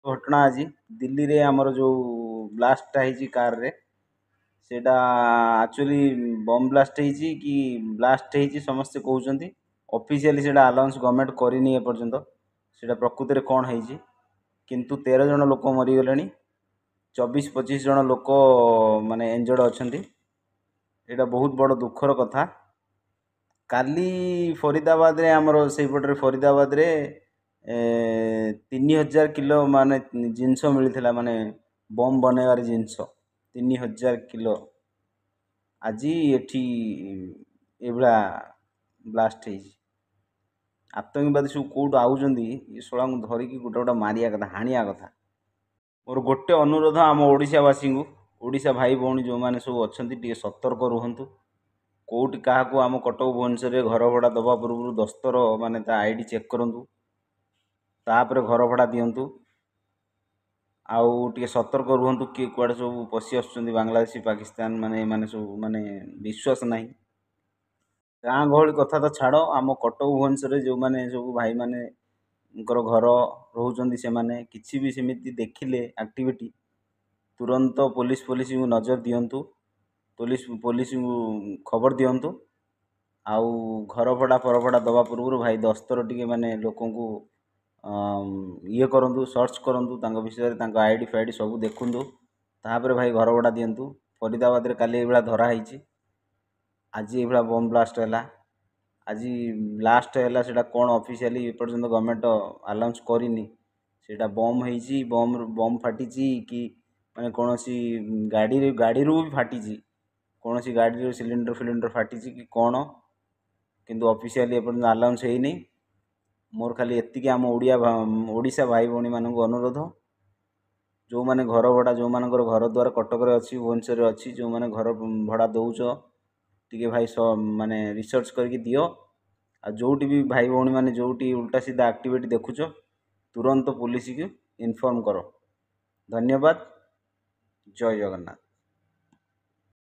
घटना आज दिल्ली रे आमर जो ब्लास्टा होती कार रे सेटा एक्चुअली बम ब्लास्ट होती कि ब्लास्ट होती समस्ते कहते ऑफिशियली सेटा अनाउंस गवर्नमेंट करनी एपर्यंत सेटा प्रकृत में कौन है किंतु 13 जन लोक मरीगले 24-25 जन लोक माने इंजर्ड अच्छा यहाँ बहुत बड़ दुखर कथा काली फरीदाबाद रे आमर से पटे फरीदाबाद रे 3000 किलो माने जिनस मिलता माने बम बनैबार जिनस 3000 किलो आज एठी एभला ब्लास्ट हो आतंकवादी सब कौट आउन शोला धरिकी गोटे गोटे मारिया कथा हाणिया कथा मोर गोटे अनुरोध आम ओडिशावासी को ओडिशा भाई भौणी जो मैंने सब अच्छा सतर्क रुहतु कौट क्या आम कटक भुवनेश्वर घर भड़ा दबा पूर्व दस्तर माने आईडी चेक करूँ तापर घर भड़ा दिंतु आउ टे सतर्क रुहतु किए कुआड़े सब पशि आस बांग्लादेशी पाकिस्तान माने माने सब माने विश्वास ना गाँ गहली कथा तो छाड़ आम कटक भुवनेश्वर जो मैंने सब भाई माने घर रोचंदी से माने किसी भी सेमिति देखिले एक्टिविटी तुरंत पुलिस पुलिस को नजर दिंतु पुलिस पुलिस को खबर दिंतु आउ घर भड़ा पर भड़ा दबा पूर्व भाई दस्तर टी माने लोक ये करूँ सर्च करूँ विषय आईडी फाइडी सब देखूँ तापर भाई घर भड़ा दिंतु फरीदाबाद रे काली ये धराई आज ये बम ब्लास्ट है आज लास्ट है से कौन ऑफिशियली एपर्यंत गवर्नमेंट अनाउंस करनी से बम हो बम बम फाटी कि माने कौन सी गाड़ी गाड़ी रू भी फाटी कौन सी गाड़ी सिलिंडर फिलिंडर फाटी कि कौन किंतु ऑफिशियली एपर्यंत अनाउंस है मोर खाली एतिक आम ओडिशा भाई भौणी मान अनुरोध जो मैंने घर भड़ा जो मान घर द्वार कटक अच्छी भुवनेश्वर अच्छी जो मैंने घर भड़ा दौच टी भाई माने रिसर्च करके दियो आ जोटी भी भाई भौणी मैंने जोटी उल्टा सीधा एक्टिविटी देखुच तुरंत पुलिस को इनफॉर्म करो। धन्यवाद। जय जगन्नाथ।